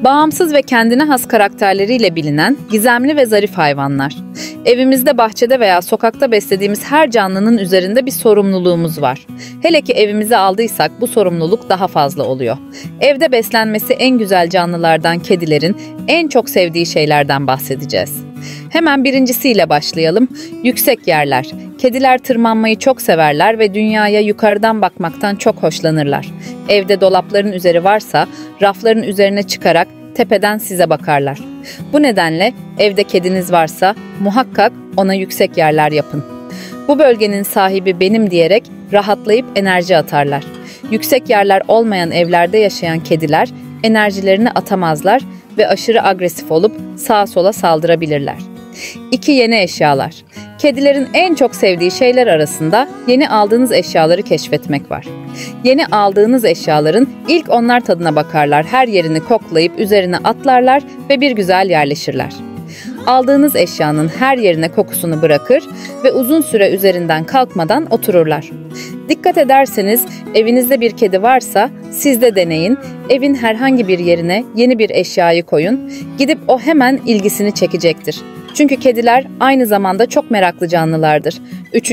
Bağımsız ve kendine has karakterleriyle bilinen gizemli ve zarif hayvanlar. Evimizde, bahçede veya sokakta beslediğimiz her canlının üzerinde bir sorumluluğumuz var. Hele ki evimize aldıysak bu sorumluluk daha fazla oluyor. Evde beslenmesi en güzel canlılardan kedilerin en çok sevdiği şeylerden bahsedeceğiz. Hemen birincisiyle başlayalım. Yüksek yerler. Kediler tırmanmayı çok severler ve dünyaya yukarıdan bakmaktan çok hoşlanırlar. Evde dolapların üzeri varsa rafların üzerine çıkarak tepeden size bakarlar. Bu nedenle evde kediniz varsa muhakkak ona yüksek yerler yapın. Bu bölgenin sahibi benim diyerek rahatlayıp enerji atarlar. Yüksek yerler olmayan evlerde yaşayan kediler enerjilerini atamazlar ve aşırı agresif olup sağa sola saldırabilirler. 2. Yeni eşyalar. Kedilerin en çok sevdiği şeyler arasında yeni aldığınız eşyaları keşfetmek var. Yeni aldığınız eşyaların ilk onlar tadına bakarlar, her yerini koklayıp üzerine atlarlar ve bir güzel yerleşirler. Aldığınız eşyanın her yerine kokusunu bırakır ve uzun süre üzerinden kalkmadan otururlar. Dikkat ederseniz evinizde bir kedi varsa siz de deneyin, evin herhangi bir yerine yeni bir eşyayı koyun, gidip o hemen ilgisini çekecektir. Çünkü kediler aynı zamanda çok meraklı canlılardır. 3.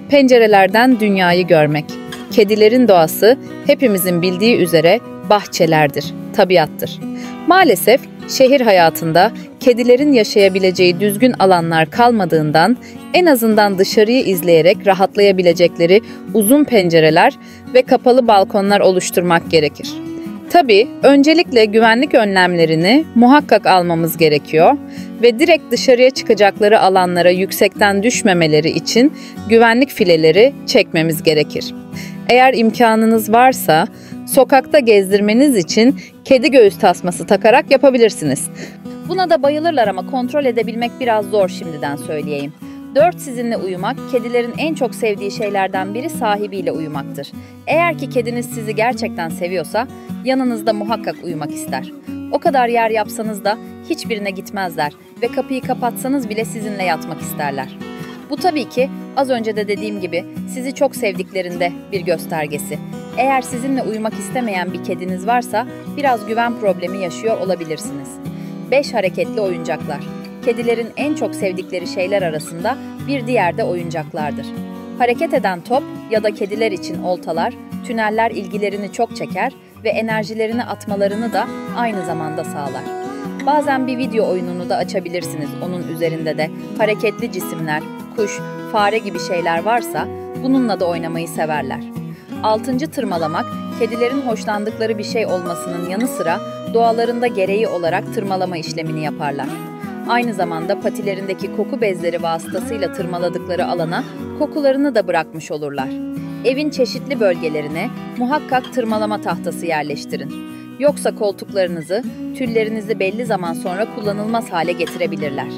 Pencerelerden dünyayı görmek. Kedilerin doğası hepimizin bildiği üzere bahçelerdir, tabiattır. Maalesef şehir hayatında kedilerin yaşayabileceği düzgün alanlar kalmadığından en azından dışarıyı izleyerek rahatlayabilecekleri uzun pencereler ve kapalı balkonlar oluşturmak gerekir. Tabii öncelikle güvenlik önlemlerini muhakkak almamız gerekiyor ve direkt dışarıya çıkacakları alanlara yüksekten düşmemeleri için güvenlik fileleri çekmemiz gerekir. Eğer imkanınız varsa sokakta gezdirmeniz için kedi göğüs tasması takarak yapabilirsiniz. Buna da bayılırlar ama kontrol edebilmek biraz zor, şimdiden söyleyeyim. 4. Sizinle uyumak, kedilerin en çok sevdiği şeylerden biri sahibiyle uyumaktır. Eğer ki kediniz sizi gerçekten seviyorsa yanınızda muhakkak uyumak ister. O kadar yer yapsanız da hiçbirine gitmezler ve kapıyı kapatsanız bile sizinle yatmak isterler. Bu tabii ki az önce de dediğim gibi sizi çok sevdiklerinde bir göstergesi. Eğer sizinle uyumak istemeyen bir kediniz varsa biraz güven problemi yaşıyor olabilirsiniz. 5. Hareketli oyuncaklar. Kedilerin en çok sevdikleri şeyler arasında bir diğer de oyuncaklardır. Hareket eden top ya da kediler için oltalar, tüneller ilgilerini çok çeker ve enerjilerini atmalarını da aynı zamanda sağlar. Bazen bir video oyununu da açabilirsiniz, onun üzerinde de hareketli cisimler, kuş, fare gibi şeyler varsa bununla da oynamayı severler. 6. Tırmalamak, kedilerin hoşlandıkları bir şey olmasının yanı sıra doğalarında gereği olarak tırmalama işlemini yaparlar. Aynı zamanda patilerindeki koku bezleri vasıtasıyla tırmaladıkları alana kokularını da bırakmış olurlar. Evin çeşitli bölgelerine muhakkak tırmalama tahtası yerleştirin. Yoksa koltuklarınızı, tüllerinizi belli zaman sonra kullanılmaz hale getirebilirler.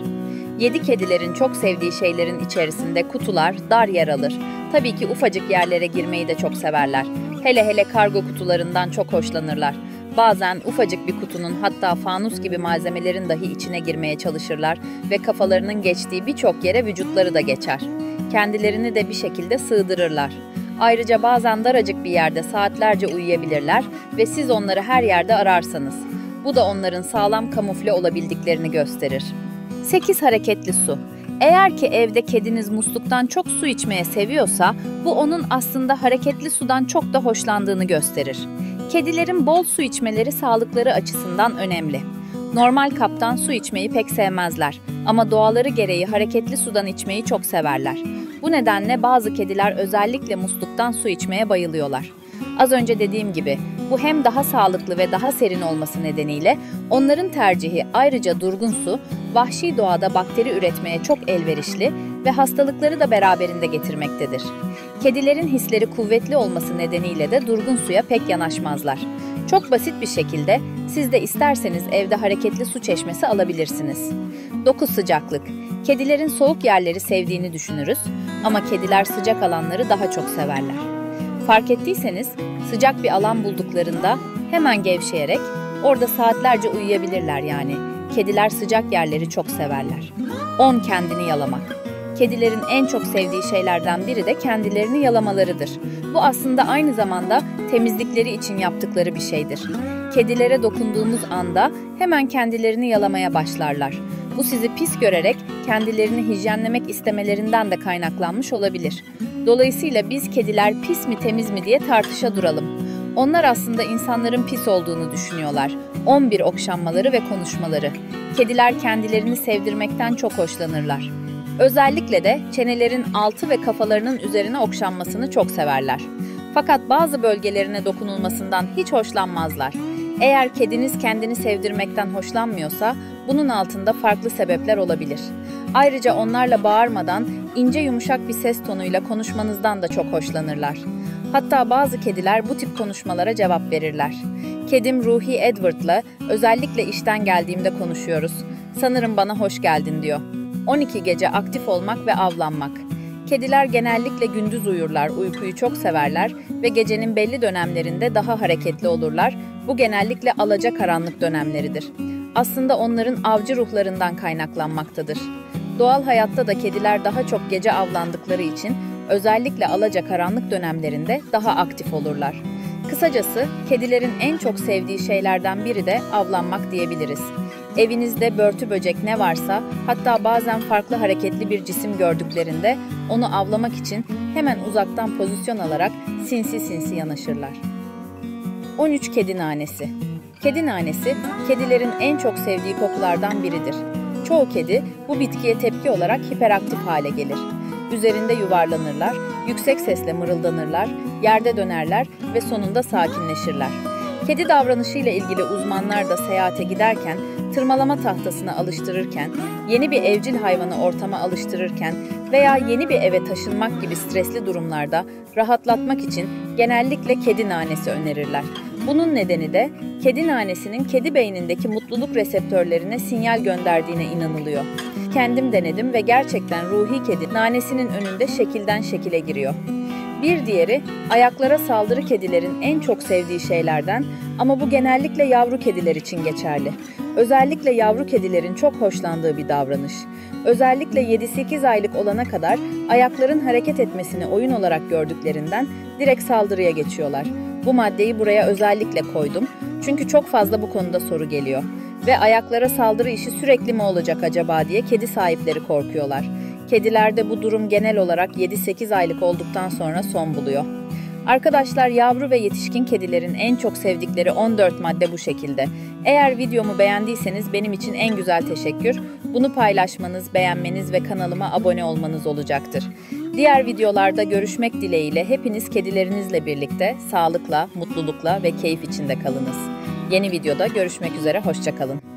7. Kedilerin çok sevdiği şeylerin içerisinde kutular, dar yer alır. Tabii ki ufacık yerlere girmeyi de çok severler. Hele hele kargo kutularından çok hoşlanırlar. Bazen ufacık bir kutunun, hatta fanus gibi malzemelerin dahi içine girmeye çalışırlar ve kafalarının geçtiği birçok yere vücutları da geçer. Kendilerini de bir şekilde sığdırırlar. Ayrıca bazen daracık bir yerde saatlerce uyuyabilirler ve siz onları her yerde ararsanız. Bu da onların sağlam kamufle olabildiklerini gösterir. 8. Hareketli su. Eğer ki evde kediniz musluktan çok su içmeye seviyorsa, bu onun aslında hareketli sudan çok da hoşlandığını gösterir. Kedilerin bol su içmeleri sağlıkları açısından önemli. Normal kaptan su içmeyi pek sevmezler ama doğaları gereği hareketli sudan içmeyi çok severler. Bu nedenle bazı kediler özellikle musluktan su içmeye bayılıyorlar. Az önce dediğim gibi bu hem daha sağlıklı ve daha serin olması nedeniyle onların tercihi, ayrıca durgun su, vahşi doğada bakteri üretmeye çok elverişli ve hastalıkları da beraberinde getirmektedir. Kedilerin hisleri kuvvetli olması nedeniyle de durgun suya pek yanaşmazlar. Çok basit bir şekilde siz de isterseniz evde hareketli su çeşmesi alabilirsiniz. 9. Sıcaklık. Kedilerin soğuk yerleri sevdiğini düşünürüz ama kediler sıcak alanları daha çok severler. Fark ettiyseniz sıcak bir alan bulduklarında hemen gevşeyerek orada saatlerce uyuyabilirler yani. Kediler sıcak yerleri çok severler. 10. Kendini yalamak. Kedilerin en çok sevdiği şeylerden biri de kendilerini yalamalarıdır. Bu aslında aynı zamanda temizlikleri için yaptıkları bir şeydir. Kedilere dokunduğumuz anda hemen kendilerini yalamaya başlarlar. Bu sizi pis görerek kendilerini hijyenlemek istemelerinden de kaynaklanmış olabilir. Dolayısıyla biz kediler pis mi temiz mi diye tartışa duralım. Onlar aslında insanların pis olduğunu düşünüyorlar. 11 okşanmaları ve konuşmaları. Kediler kendilerini sevdirmekten çok hoşlanırlar. Özellikle de çenelerin altı ve kafalarının üzerine okşanmasını çok severler. Fakat bazı bölgelerine dokunulmasından hiç hoşlanmazlar. Eğer kediniz kendini sevdirmekten hoşlanmıyorsa bunun altında farklı sebepler olabilir. Ayrıca onlarla bağırmadan ince yumuşak bir ses tonuyla konuşmanızdan da çok hoşlanırlar. Hatta bazı kediler bu tip konuşmalara cevap verirler. Kedim Ruhi Edward'la özellikle işten geldiğimde konuşuyoruz. Sanırım bana hoş geldin diyor. 12 gece aktif olmak ve avlanmak. Kediler genellikle gündüz uyurlar, uykuyu çok severler ve gecenin belli dönemlerinde daha hareketli olurlar. Bu genellikle alacakaranlık dönemleridir. Aslında onların avcı ruhlarından kaynaklanmaktadır. Doğal hayatta da kediler daha çok gece avlandıkları için özellikle alacakaranlık dönemlerinde daha aktif olurlar. Kısacası kedilerin en çok sevdiği şeylerden biri de avlanmak diyebiliriz. Evinizde börtü böcek ne varsa, hatta bazen farklı hareketli bir cisim gördüklerinde onu avlamak için hemen uzaktan pozisyon alarak sinsi sinsi yanaşırlar. 13 kedi nanesi. Kedi nanesi, kedilerin en çok sevdiği kokulardan biridir. Çoğu kedi bu bitkiye tepki olarak hiperaktif hale gelir. Üzerinde yuvarlanırlar, yüksek sesle mırıldanırlar, yerde dönerler ve sonunda sakinleşirler. Kedi davranışıyla ilgili uzmanlar da seyahate giderken, tırmalama tahtasına alıştırırken, yeni bir evcil hayvanı ortama alıştırırken veya yeni bir eve taşınmak gibi stresli durumlarda rahatlatmak için genellikle kedi nanesi önerirler. Bunun nedeni de kedi nanesinin kedi beynindeki mutluluk reseptörlerine sinyal gönderdiğine inanılıyor. Kendim denedim ve gerçekten Ruhi kedi nanesinin önünde şekilden şekile giriyor. Bir diğeri ayaklara saldırı kedilerin en çok sevdiği şeylerden ama bu genellikle yavru kediler için geçerli. Özellikle yavru kedilerin çok hoşlandığı bir davranış. Özellikle 7-8 aylık olana kadar ayakların hareket etmesini oyun olarak gördüklerinden direkt saldırıya geçiyorlar. Bu maddeyi buraya özellikle koydum çünkü çok fazla bu konuda soru geliyor. Ve ayaklara saldırı işi sürekli mi olacak acaba diye kedi sahipleri korkuyorlar. Kedilerde bu durum genel olarak 7-8 aylık olduktan sonra son buluyor. Arkadaşlar, yavru ve yetişkin kedilerin en çok sevdikleri 14 madde bu şekilde. Eğer videomu beğendiyseniz benim için en güzel teşekkür, bunu paylaşmanız, beğenmeniz ve kanalıma abone olmanız olacaktır. Diğer videolarda görüşmek dileğiyle hepiniz kedilerinizle birlikte sağlıkla, mutlulukla ve keyif içinde kalınız. Yeni videoda görüşmek üzere, hoşça kalın.